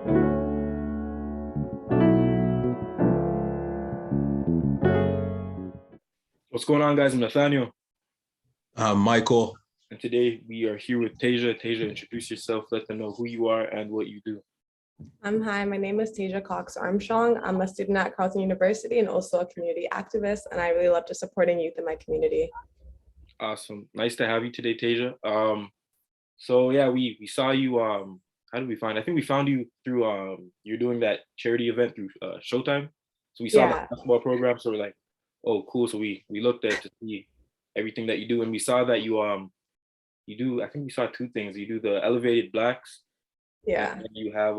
What's going on, guys? I'm Nathaniel, Michael. and today we are here with Tasia. Tasia, introduce yourself, let them know who you are and what you do. Hi, my name is Tasia Cox Armstrong. I'm a student at Carleton University and also a community activist, and I really love just supporting youth in my community. Awesome. Nice to have you today, Tasia. So yeah, we saw you. How did we find? I think we found you through you're doing that charity event through Showtime. So we saw the Yeah, basketball program. So we're like, oh, cool. So we looked at to see everything that you do, and we saw that you do. I think we saw two things. You do the Elevated Blacks, and yeah. then you have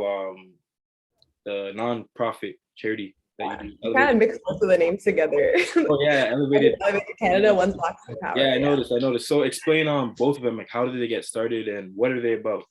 the non-profit charity that you do. You kind of mix both of the names together. Oh yeah, Elevated. Canada, one's Blacks in Yeah, Power. I Yeah. noticed. I noticed. So explain both of them. Like, how did they get started, and what are they about?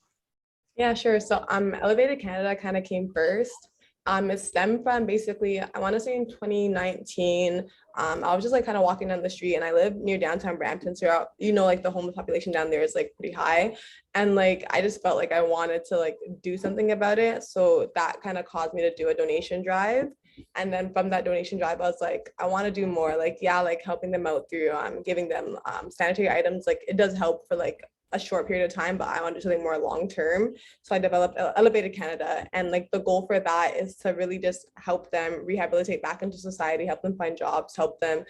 Yeah, sure. So Elevated Canada kind of came first. It stemmed from basically, I want to say in 2019, I was just like kind of walking down the street and I live near downtown Brampton. So, like the homeless population down there is like pretty high. And like, I just felt like I wanted to like do something about it. So that kind of caused me to do a donation drive. And then from that donation drive, I was like, I want to do more, like, yeah, like helping them out through giving them sanitary items. Like it does help for like a short period of time, but I want to do something more long term. So I developed Elevated Canada. And like the goal for that is to really just help them rehabilitate back into society, help them find jobs, help them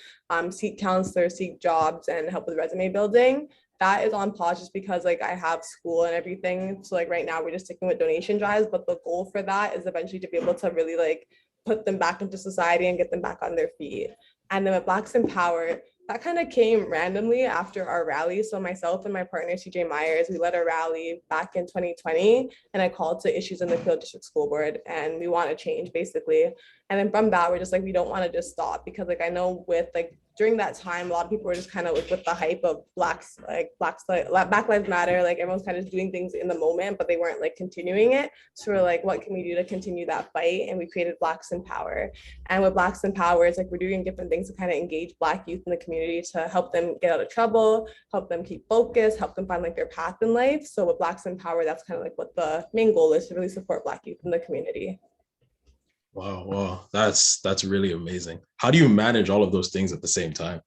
seek counselors, seek jobs, and help with resume building. That is on pause just because like I have school and everything. So like right now we're just sticking with donation drives, but the goal for that is eventually to be able to really like put them back into society and get them back on their feet. And then with Blacks in Power, that kind of came randomly after our rally. So myself and my partner, CJ Myers, we led a rally back in 2020, and I called to issues in the Peel District School Board, and we want to change basically. And then from that, we're just like, we don't want to just stop because like I know with like during that time, a lot of people were just kind of like with the hype of Black Lives Matter, like everyone's kind of doing things in the moment, but they weren't like continuing it. So we're like, what can we do to continue that fight? And we created Blacks in Power. And with Blacks in Power, it's like we're doing different things to kind of engage Black youth in the community to help them get out of trouble, help them keep focused, help them find like their path in life. So with Blacks in Power, that's kind of like what the main goal is, to really support Black youth in the community. Wow, that's really amazing. How do you manage all of those things at the same time?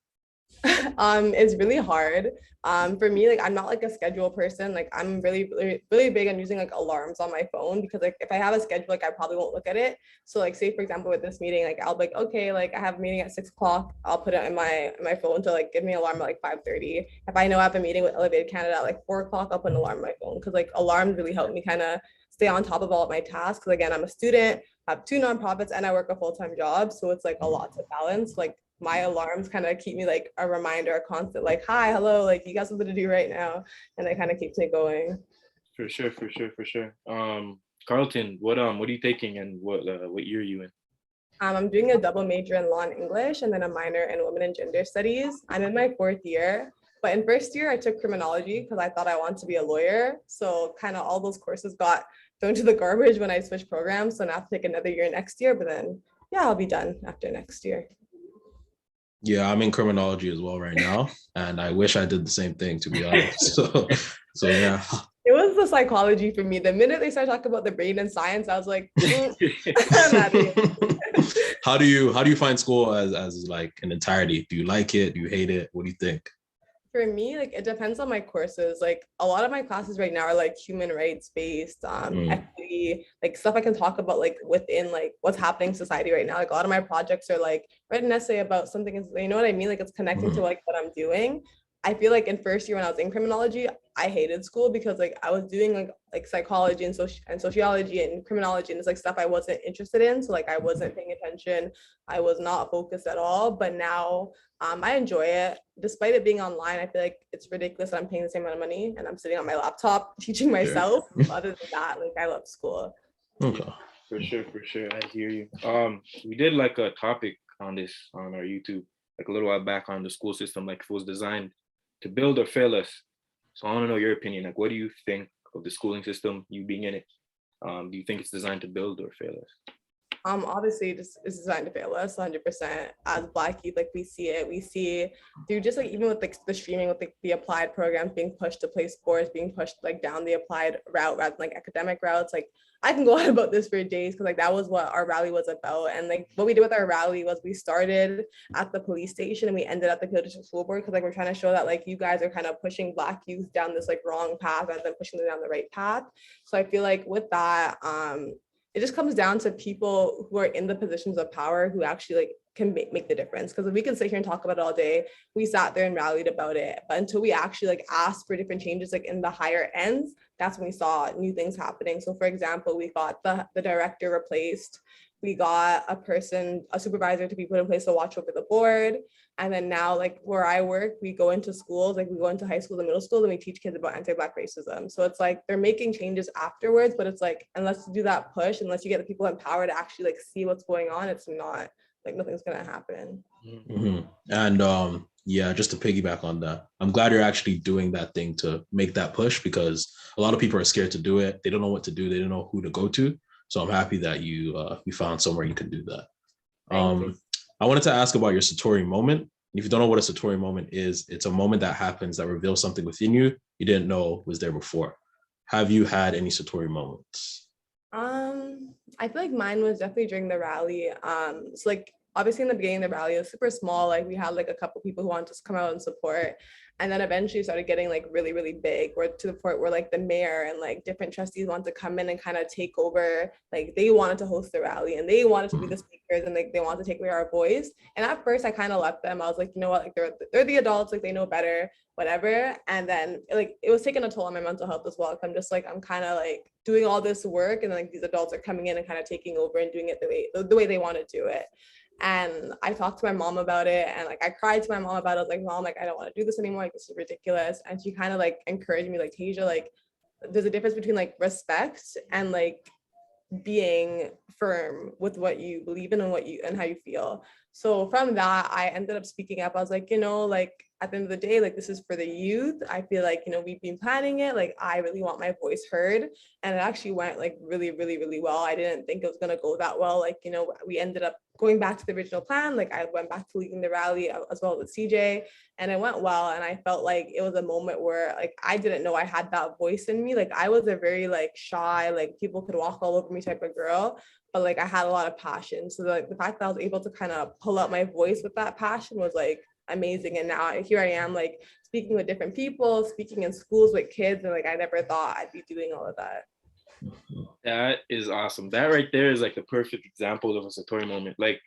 It's really hard. For me, like I'm not like a schedule person. Like I'm really big on using like alarms on my phone because like if I have a schedule, like I probably won't look at it. So like say for example with this meeting, like I'll be like, okay, like I have a meeting at 6 o'clock. I'll put it in my phone to like give me an alarm at like 5:30. If I know I have a meeting with Elevated Canada at like 4 o'clock, I'll put an alarm on my phone because like alarms really help me kind of stay on top of all of my tasks. Because again, I'm a student, I have two nonprofits, and I work a full-time job. So it's like a lot to balance. Like my alarms kind of keep me like a reminder, a constant like, hi, hello, like you got something to do right now. And it kind of keeps me going. For sure, for sure, for sure. Carlton, what are you taking, and what year are you in? I'm doing a double major in law and English and then a minor in women and gender studies. I'm in my fourth year, but in first year I took criminology because I thought I wanted to be a lawyer. So kind of all those courses got thrown to the garbage when I switched programs. So now I have to take another year next year, but then yeah, I'll be done after next year. Yeah, I'm in criminology as well right now, and I wish I did the same thing, to be honest. So yeah. It was the psychology for me. The minute they started talking about the brain and science, I was like, How do you find school as like an entirety? Do you like it? Do you hate it? What do you think? For me, like it depends on my courses. Like a lot of my classes right now are like human rights based, Mm, equity, like stuff I can talk about like within like what's happening in society right now. Like a lot of my projects are like write an essay about something, you know what I mean? Like it's connecting to mhm. like what I'm doing. I feel like in first year when I was in criminology, I hated school because like I was doing like psychology and sociology and criminology and it's like stuff I wasn't interested in. So like I wasn't paying attention. I was not focused at all. But now I enjoy it. Despite it being online, I feel like it's ridiculous that I'm paying the same amount of money and I'm sitting on my laptop teaching Sure. myself. Other than that, like I love school. Yeah, Okay. for sure, for sure. I hear you. We did like a topic on this on our YouTube, like a little while back on the school system, like if it was designed to build or fail us. So I want to know your opinion. Like, what do you think of the schooling system? You being in it, do you think it's designed to build or fail us? Obviously just is designed to fail us 100%. As Black youth, like we see through just like even with like the streaming with like the applied programs being pushed to play sports, being pushed like down the applied route rather than like academic routes. Like I can go on about this for days because like that was what our rally was about. And like what we did with our rally was we started at the police station and we ended at the Peel District School Board because like we're trying to show that like you guys are kind of pushing Black youth down this like wrong path rather than pushing them down the right path. So I feel like with that, it just comes down to people who are in the positions of power who actually like can make the difference. Because we can sit here and talk about it all day. We sat there and rallied about it, but until we actually like asked for different changes like in the higher ends, that's when we saw new things happening. So for example, we got the director replaced. We got a supervisor to be put in place to watch over the board. And then now, like where I work, we go into schools, like we go into high schools and middle schools and we teach kids about anti-Black racism. So it's like they're making changes afterwards, but it's like, unless you do that push, unless you get the people in power to actually like see what's going on, it's not like nothing's gonna happen. Mm-hmm. And yeah, just to piggyback on that, I'm glad you're actually doing that thing to make that push, because a lot of people are scared to do it. They don't know what to do. They don't know who to go to. So I'm happy that you found somewhere you can do that. I wanted to ask about your Satori moment. If you don't know what a Satori moment is, it's a moment that happens that reveals something within you didn't know was there before. Have you had any Satori moments? I feel like mine was definitely during the rally. So like obviously in the beginning of the rally, it was super small. Like we had like a couple people who wanted to come out and support. And then eventually started getting like really, really big, where to the point where like the mayor and like different trustees wanted to come in and kind of take over. Like they wanted to host the rally and they wanted to be the speakers and like they wanted to take away our voice. And at first I kind of left them. I was like, you know what, like they're the adults, like they know better, whatever. And then like it was taking a toll on my mental health as well. I'm just like, I'm kind of like doing all this work and like these adults are coming in and kind of taking over and doing it the way they want to do it. And I talked to my mom about it and like I cried to my mom about it. I was like, Mom, like I don't want to do this anymore, like this is ridiculous. And she kind of like encouraged me, like, Tasia, like there's a difference between like respect and like being firm with what you believe in and what you and how you feel. So from that, I ended up speaking up. I was like, you know, like at the end of the day, like this is for the youth. I feel like, you know, we've been planning it. Like I really want my voice heard. And it actually went like really, really, really well. I didn't think it was gonna go that well. Like, you know, we ended up going back to the original plan. Like I went back to leading the rally as well with CJ and it went well. And I felt like it was a moment where like, I didn't know I had that voice in me. Like I was a very like shy, like people could walk all over me type of girl, but like I had a lot of passion. So like the fact that I was able to kind of pull out my voice with that passion was like amazing. And now here I am like speaking with different people, speaking in schools with kids. And like, I never thought I'd be doing all of that. That is awesome. That right there is like the perfect example of a Satori moment. Like,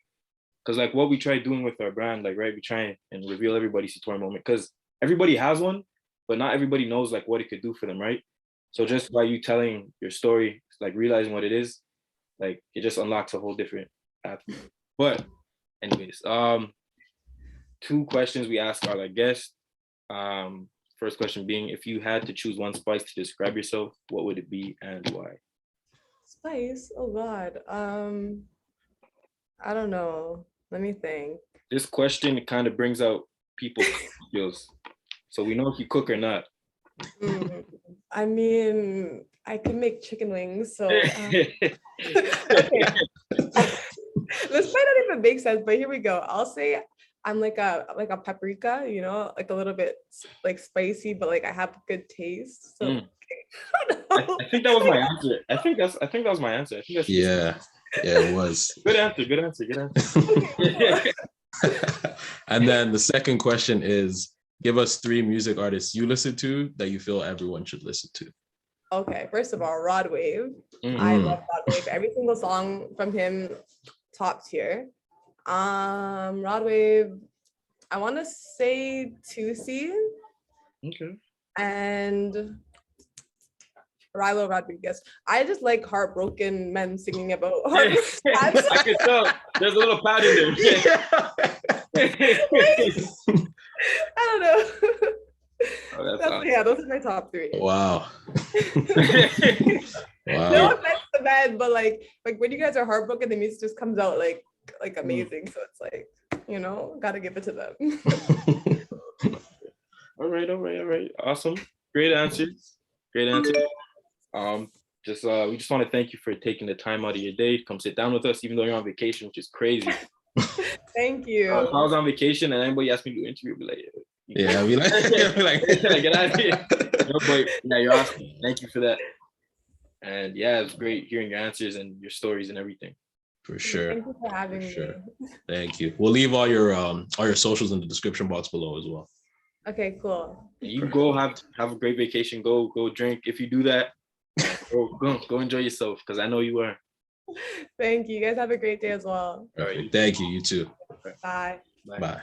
because like what we try doing with our brand, like, right, we try and reveal everybody's Satori moment because everybody has one, but not everybody knows like what it could do for them, right? So just by you telling your story, like realizing what it is, like it just unlocks a whole different path. But anyways, 2 questions we ask our like guests. First question being, if you had to choose one spice to describe yourself, what would it be and why? Spice? Oh God. I don't know. Let me think. This question kind of brings out people's skills, so we know if you cook or not. I mean, I can make chicken wings, so okay. This might not even make sense, but here we go. I'll say I'm like a paprika, you know, like a little bit like spicy, but like I have good taste. So I think that was my answer. I think that was my answer. I think that's yeah, it was. Good answer. And then the second question is, give us 3 music artists you listen to that you feel everyone should listen to. Okay, first of all, Rod Wave. I love Rod Wave. Every single song from him, top tier. Rod Wave, I want to say Tusi. Okay. And Rilo Rodriguez. I just like heartbroken men singing about heartbroken. I can tell. There's a little pad in there. I don't know. Oh, awesome. Yeah, those are my top 3. Wow. Wow. No offense to men, but like when you guys are heartbroken, the music just comes out like amazing. So it's like, you know, gotta give it to them. All right. Awesome. Great answers. we just want to thank you for taking the time out of your day to come sit down with us, even though you're on vacation, which is crazy. Thank you. If I was on vacation and anybody asked me to do an interview, I'd be like, Yeah, we like, we like get out of here. No, but yeah, you're awesome. Thank you for that. And yeah, it's great hearing your answers and your stories and everything. For sure. Thank you for having me. Thank you. We'll leave all your socials in the description box below as well. Okay, cool. And you go have a great vacation. Go drink. If you do that, go enjoy yourself, because I know you are. Thank you. You guys have a great day as well. Perfect. Thank you. You too. Bye. Bye.